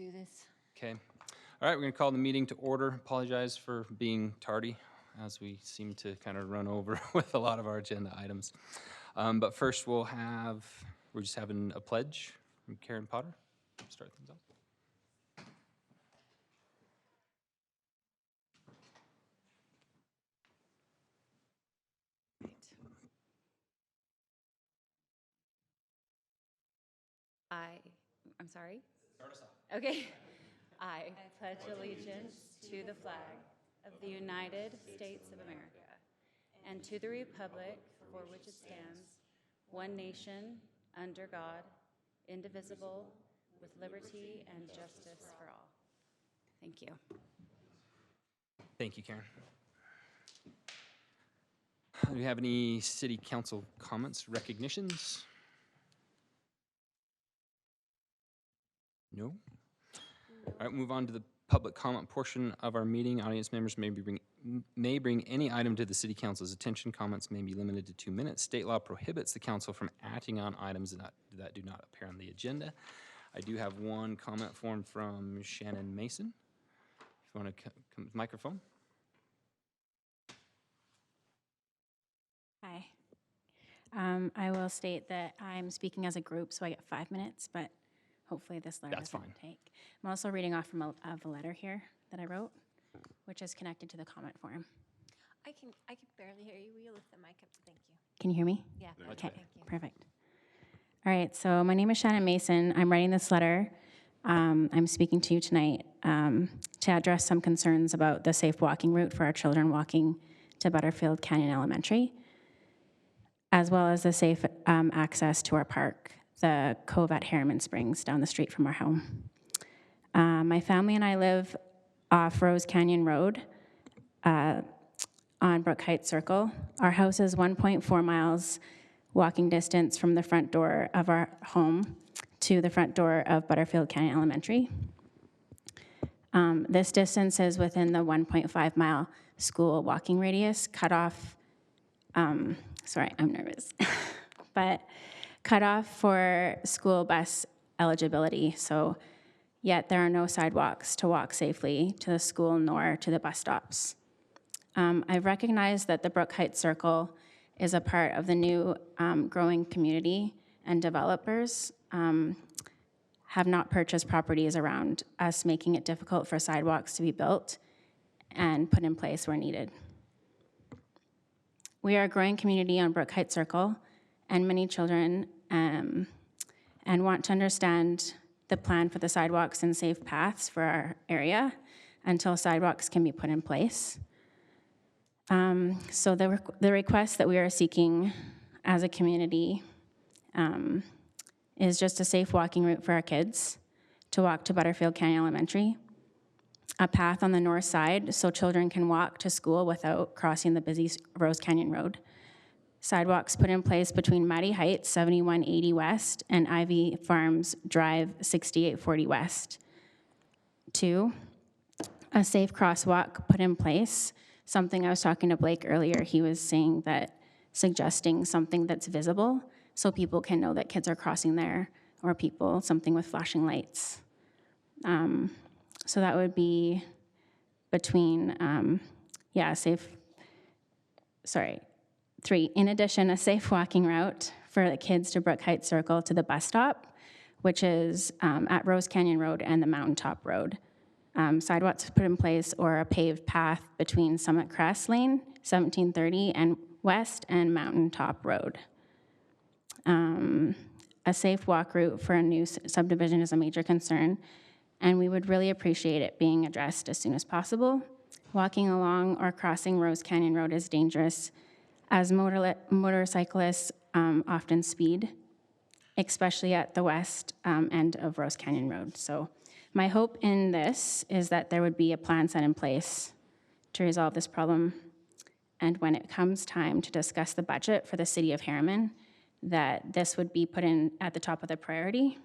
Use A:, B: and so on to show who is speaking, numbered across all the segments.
A: do this.
B: Okay. All right, we're going to call the meeting to order. Apologize for being tardy, as we seem to kind of run over with a lot of our agenda items. But first, we're just having a pledge from Karen Potter. Start things off.
A: I'm sorry?
B: Start us off.
A: Okay. I pledge allegiance to the flag of the United States of America and to the republic for which it stands, one nation, under God, indivisible, with liberty and justice for all. Thank you.
B: Thank you, Karen. Do we have any city council comments, recognitions? No? All right, move on to the public comment portion of our meeting. Audience members may bring any item to the city council's attention. Comments may be limited to 2 minutes. State law prohibits the council from acting on items that do not appear on the agenda. I do have one comment form from Shannon Mason. If you want to come to the microphone.
C: Hi. I will state that I'm speaking as a group, so I get 5 minutes, but hopefully this letter
B: That's
C: doesn't
B: fine.
C: take. I'm also reading off from a letter here that I wrote, which is connected to the comment form.
D: I can barely hear you. Will you lift the mic up? Thank you.
C: Can you hear me?
D: Yeah.
C: Okay,
D: Thank you.
C: perfect. All right, so my name is Shannon Mason. I'm writing this letter. I'm speaking to you tonight to address some concerns about the safe walking route for our children walking to Butterfield Canyon Elementary, as well as the safe access to our park, the Cove at Herriman Springs, down the street from our home. My family and I live off Rose Canyon Road on Brook Heights Circle. Our house is 1.4 miles walking distance from the front door of our home to the front door of Butterfield Canyon Elementary. This distance is within the 1.5 mile school walking radius cut off. Sorry, I'm nervous. But cut off for school bus eligibility. So yet there are no sidewalks to walk safely to the school nor to the bus stops. I've recognized that the Brook Heights Circle is a part of the new growing community, and developers have not purchased properties around us, making it difficult for sidewalks to be built and put in place where needed. We are a growing community on Brook Heights Circle, and many children and want to understand the plan for the sidewalks and safe paths for our area until sidewalks can be put in place. So the request that we are seeking as a community is just a safe walking route for our kids to walk to Butterfield Canyon Elementary, a path on the north side so children can walk to school without crossing the busy Rose Canyon Road, sidewalks put in place between Matty Heights 7180 West and Ivy Farms Drive 6840 West. 2, a safe crosswalk put in place. Something I was talking to Blake earlier, he was saying that suggesting something that's visible so people can know that kids are crossing there, or something with flashing lights. So that would be between, 3, in addition, a safe walking route for the kids to Brook Heights Circle to the bus stop, which is at Rose Canyon Road and the Mountaintop Road. Sidewalks put in place, or a paved path between Summit Crest Lane, 1730 and West, and Mountaintop Road. A safe walk route for a new subdivision is a major concern, and we would really appreciate it being addressed as soon as possible. Walking along or crossing Rose Canyon Road is dangerous, as motorcyclists often speed, especially at the west end of Rose Canyon Road. So my hope in this is that there would be a plan set in place to resolve this problem, and when it comes time to discuss the budget for the city of Herriman, that this would be put in at the top of the priority.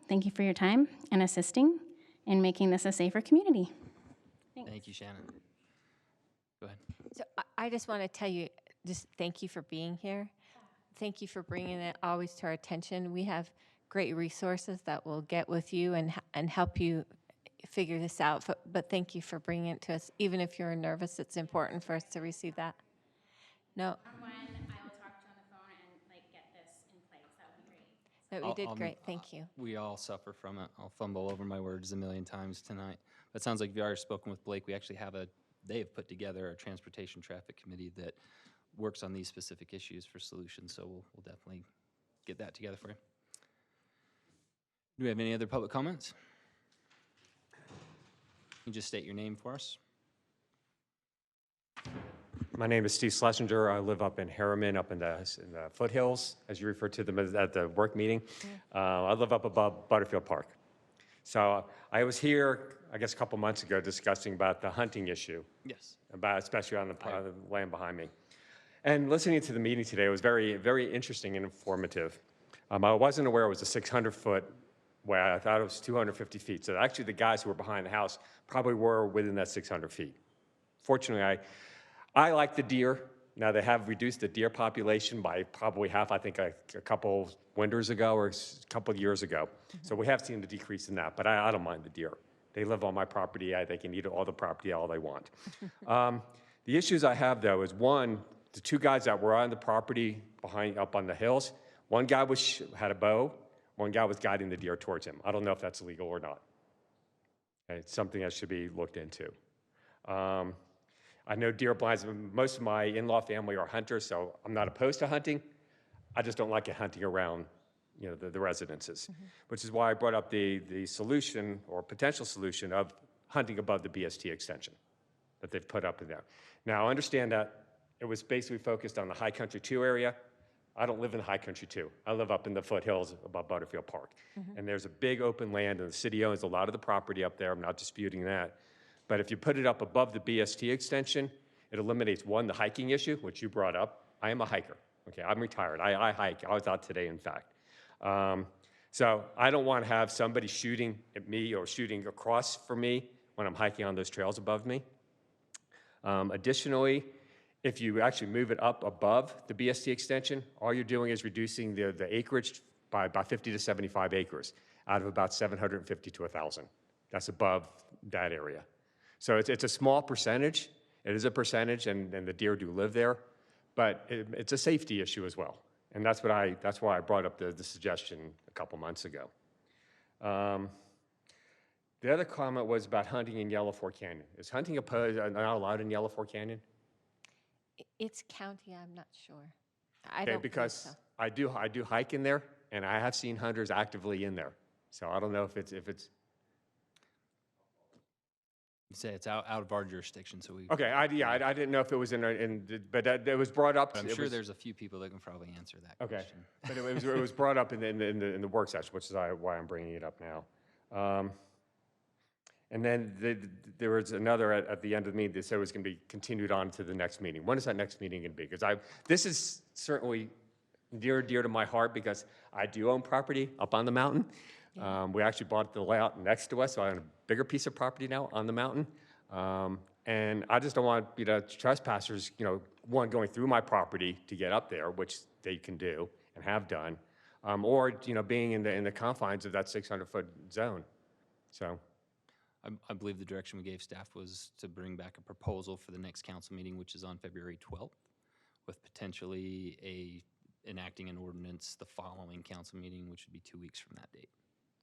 C: Thank you for your time and assisting in making this a safer community. Thanks.
B: Thank you, Shannon. Go ahead.
D: So I just want to tell you, just thank you for being here. Thank you for bringing it always to our attention. We have great resources that will get with you and help you figure this out. But thank you for bringing it to us. Even if you're nervous, it's important for us to receive that. No,
C: When I will talk to you on the phone and get this in place, that would be great.
D: no, you did great. Thank you.
B: We all suffer from it. I'll fumble over my words a million times tonight. But it sounds like you've already spoken with Blake. We actually have they have put together a transportation traffic committee that works on these specific issues for solutions, so we'll definitely get that together for you. Do we have any other public comments? You can just state your name for us.
E: My name is Steve Schlesinger. I live up in Herriman, up in the foothills, as you referred to them at the work meeting. I live up above Butterfield Park. So I was here, I guess, a couple months ago discussing about the hunting issue.
B: Yes.
E: Especially on the land behind me. And listening to the meeting today was very, very interesting and informative. I wasn't aware it was a 600-foot way. I thought it was 250 feet. So actually the guys who were behind the house probably were within that 600 feet. Fortunately, I like the deer. Now, they have reduced the deer population by probably half, I think, a couple winters ago or a couple years ago. So we have seen the decrease in that, but I don't mind the deer. They live on my property. They can eat all the property all they want. The issues I have, though, is one, the two guys that were on the property up on the hills, one guy had a bow, one guy was guiding the deer towards him. I don't know if that's illegal or not. Okay, it's something that should be looked into. I know deer blinds. Most of my in-law family are hunters, so I'm not opposed to hunting. I just don't like it hunting around, the residences, which is why I brought up the solution or potential solution of hunting above the BST extension that they've put up in there. Now, I understand that it was basically focused on the High Country 2 area. I don't live in the High Country 2. I live up in the foothills above Butterfield Park. And there's a big open land, and the city owns a lot of the property up there. I'm not disputing that. But if you put it up above the BST extension, it eliminates, one, the hiking issue, which you brought up. I am a hiker. Okay, I'm retired. I hike. I was out today, in fact. So I don't want to have somebody shooting at me or shooting across from me when I'm hiking on those trails above me. Additionally, if you actually move it up above the BST extension, all you're doing is reducing the acreage by about 50 to 75 acres out of about 750 to 1,000. That's above that area. So it's a small percentage. It is a percentage, and the deer do live there, but it's a safety issue as well. And that's why I brought up the suggestion a couple months ago. The other comment was about hunting in Yellow Fork Canyon. Is hunting not allowed in Yellow Fork Canyon?
D: It's county, I'm not sure.
E: Okay,
D: don't
E: because
D: think so.
E: I do hike in there, and I have seen hunters actively in there. So I don't know if it's.
B: You say it's out of our jurisdiction, so we.
E: Okay, I didn't know if it was but it was brought up.
B: But I'm sure there's a few people that can probably answer that
E: okay,
B: question.
E: but it was brought up in the work session, which is why I'm bringing it up now. And then there was another at the end of the meeting that said it was going to be continued on to the next meeting. When is that next meeting going to be? Because this is certainly dear to my heart because I do own property up on the mountain. Yeah. We actually bought the layout next to us, so I own a bigger piece of property now on the mountain. And I just don't want trespassers, one going through my property to get up there, which they can do and have done, or being in the confines of that 600-foot zone. So.
B: I believe the direction we gave staff was to bring back a proposal for the next council meeting, which is on February 12th, with potentially enacting an ordinance the following council meeting, which would be 2 weeks from that date,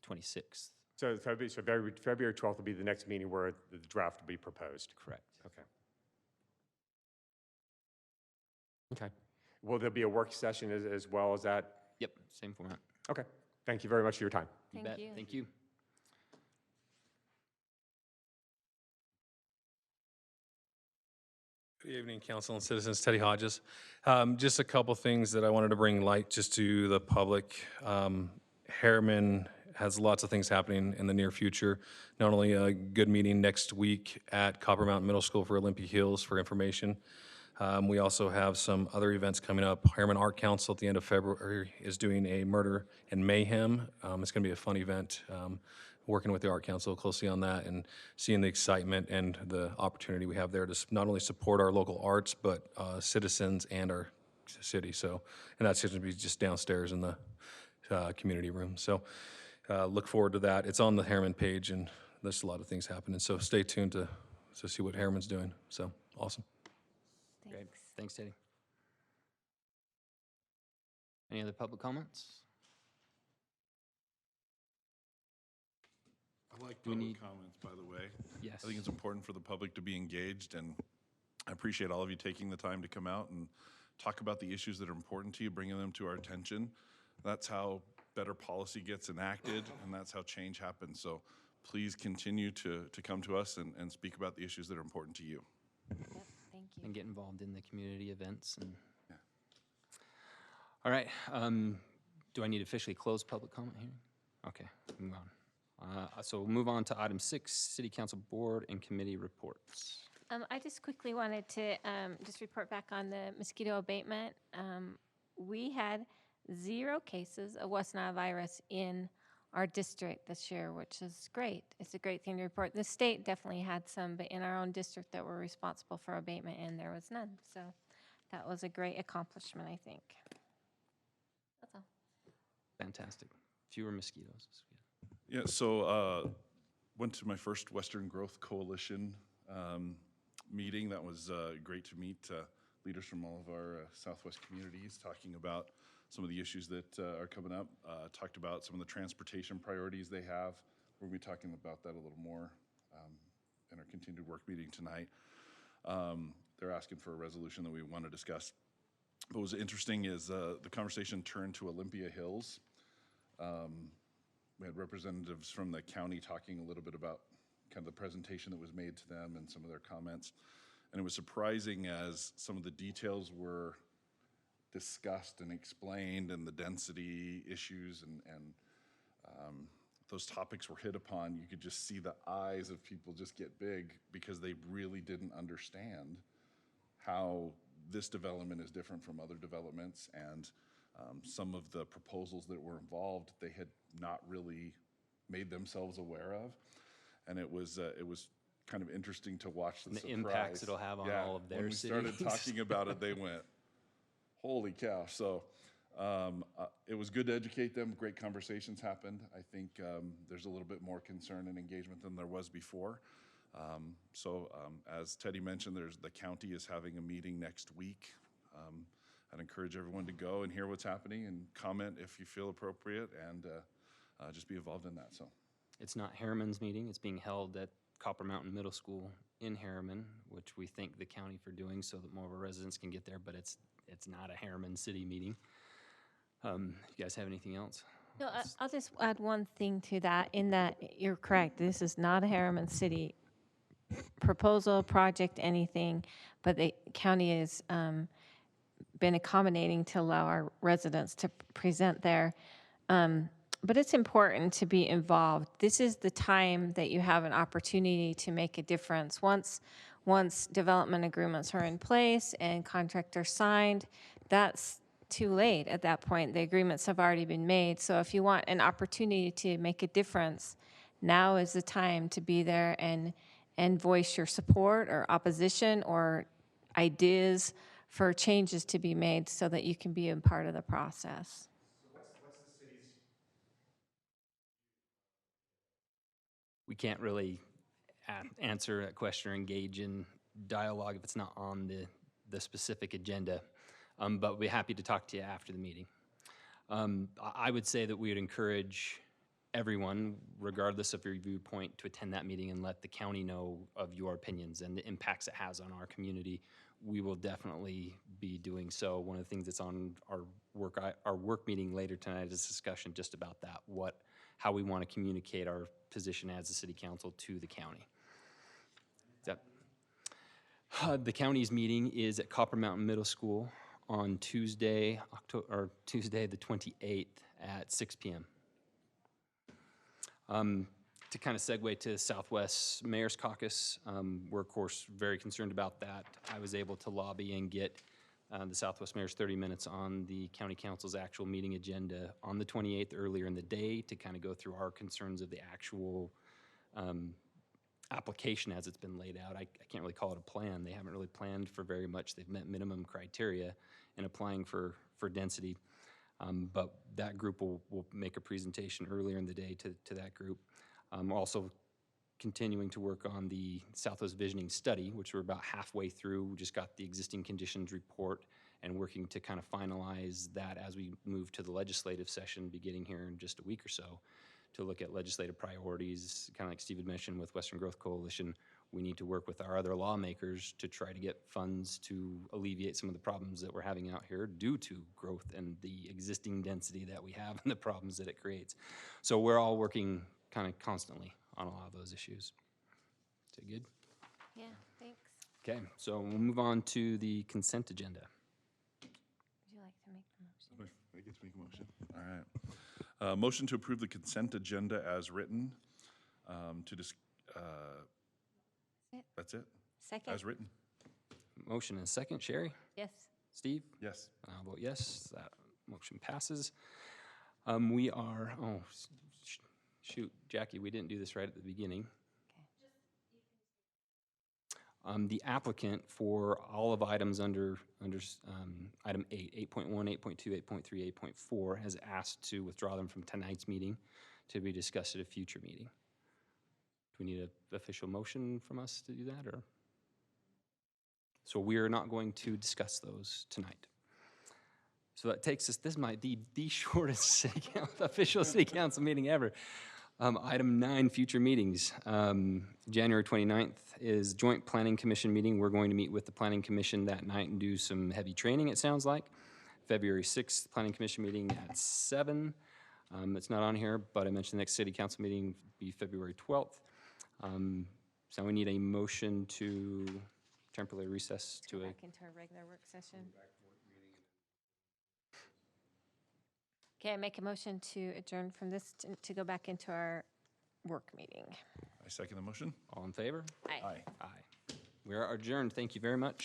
B: 26th.
E: So February 12th will be the next meeting where the draft will be proposed.
B: Correct.
E: Okay. Okay. Will there be a work session as well as that?
B: Yep, same format.
E: Okay. Thank you very much for your time.
B: You bet. Thank you.
F: Good evening, council and citizens. Teddy Hodges. Just a couple things that I wanted to bring light just to the public. Herriman has lots of things happening in the near future. Not only a good meeting next week at Copper Mountain Middle School for Olympia Hills for information. We also have some other events coming up. Herriman Art Council at the end of February is doing a murder and mayhem. It's going to be a fun event. Working with the Art Council closely on that and seeing the excitement and the opportunity we have there to not only support our local arts, but citizens and our city. So, and that's going to be just downstairs in the community room. So look forward to that. It's on the Herriman page, and there's a lot of things happening. So stay tuned to see what Herriman's doing. So awesome.
B: Great. Thanks, Teddy. Any other public comments?
G: I like
B: we
G: public
B: need-
G: comments, by the way.
B: Yes.
G: I think it's important for the public to be engaged, and I appreciate all of you taking the time to come out and talk about the issues that are important to you, bringing them to our attention. That's how better policy gets enacted, and that's how change happens. So please continue to come to us and speak about the issues that are important to you.
D: Yep, thank you.
B: And get involved in the community events. And All right. Do I need to officially close public comment here? Okay, move on. So we'll move on to item 6, City Council Board and Committee reports.
D: I just quickly wanted to just report back on the mosquito abatement. We had 0 cases of West Nile virus in our district this year, which is great. It's a great thing to report. The state definitely had some, but in our own district that we're responsible for abatement, and there was none. So that was a great accomplishment, I think. That's all.
B: Fantastic. Fewer mosquitoes.
G: Yeah, so went to my first Western Growth Coalition meeting. That was great to meet leaders from all of our Southwest communities, talking about some of the issues that are coming up. Talked about some of the transportation priorities they have. We'll be talking about that a little more in our continued work meeting tonight. They're asking for a resolution that we want to discuss. What was interesting is the conversation turned to Olympia Hills. We had representatives from the county talking a little bit about kind of the presentation that was made to them and some of their comments. And it was surprising as some of the details were discussed and explained, and the density issues and those topics were hit upon. You could just see the eyes of people just get big because they really didn't understand how this development is different from other developments, and some of the proposals that were involved, they had not really made themselves aware of. And it was kind of interesting to watch the surprise.
B: Impacts it'll have on all of their
G: when we started talking about it, they went, holy cow. So it was good to educate them. Great conversations happened. I think there's a little bit more concern and engagement than there was before. As Teddy mentioned, the county is having a meeting next week. I'd encourage everyone to go and hear what's happening and comment if you feel appropriate, and just be involved in that. So
B: It's not Herriman's meeting. It's being held at Copper Mountain Middle School in Herriman, which we thank the county for doing so that more of our residents can get there, but it's not a Herriman City meeting. You guys have anything else?
D: No, I'll just add one thing to that, in that you're correct. This is not a Herriman City proposal, project, anything, but the county has been accommodating to allow our residents to present there. But it's important to be involved. This is the time that you have an opportunity to make a difference. Once development agreements are in place and contracts are signed, that's too late at that point. The agreements have already been made. So if you want an opportunity to make a difference, now is the time to be there and voice your support or opposition or ideas for changes to be made so that you can be a part of the process.
B: We can't really answer that question or engage in dialogue if it's not on the specific agenda, but we'd be happy to talk to you after the meeting. I would say that we would encourage everyone, regardless of your viewpoint, to attend that meeting and let the county know of your opinions and the impacts it has on our community. We will definitely be doing so. One of the things that's on our work meeting later tonight is a discussion just about that, how we want to communicate our position as a city council to the county. The county's meeting is at Copper Mountain Middle School on Tuesday the 28th at 6 p.m. To kind of segue to Southwest Mayor's Caucus, we're of course very concerned about that. I was able to lobby and get the Southwest Mayor's 30 minutes on the County Council's actual meeting agenda on the 28th earlier in the day to kind of go through our concerns of the actual application as it's been laid out. I can't really call it a plan. They haven't really planned for very much. They've met minimum criteria in applying for density. But that group will make a presentation earlier in the day to that group. We're also continuing to work on the Southwest Visioning Study, which we're about halfway through. We just got the existing conditions report and working to kind of finalize that as we move to the legislative session beginning here in just a week or so, to look at legislative priorities. Kind of like Steve had mentioned with Western Growth Coalition, we need to work with our other lawmakers to try to get funds to alleviate some of the problems that we're having out here due to growth and the existing density that we have and the problems that it creates. So we're all working kind of constantly on a lot of those issues. Is that good?
D: Yeah, thanks.
B: Okay, so we'll move on to the consent agenda.
D: Would you like to make the motion?
G: I get to make a motion. All right. Motion to approve the consent agenda as written. That's it?
D: Second?
G: As written?
B: Motion and second. Sherry?
D: Yes.
B: Steve?
G: Yes.
B: I'll vote yes. That motion passes. We are, shoot, Jackie, we didn't do this right at the beginning. The applicant for all of items under item 8, 8.1, 8.2, 8.3, 8.4 has asked to withdraw them from tonight's meeting to be discussed at a future meeting. Do we need an official motion from us to do that, or? So we are not going to discuss those tonight. So that takes us, this might be the shortest official city council meeting ever. Item 9, future meetings. January 29th is Joint Planning Commission meeting. We're going to meet with the Planning Commission that night and do some heavy training, it sounds like. February 6th, Planning Commission meeting at 7. It's not on here, but I mentioned the next city council meeting will be February 12th. So we need a motion to temporarily recess to
D: Go
B: a...
D: back into our regular work session. Okay, I make a motion to adjourn from this to go back into our work meeting.
G: I second the motion.
B: All in favor?
D: Aye.
G: Aye.
B: Aye. We are adjourned. Thank you very much.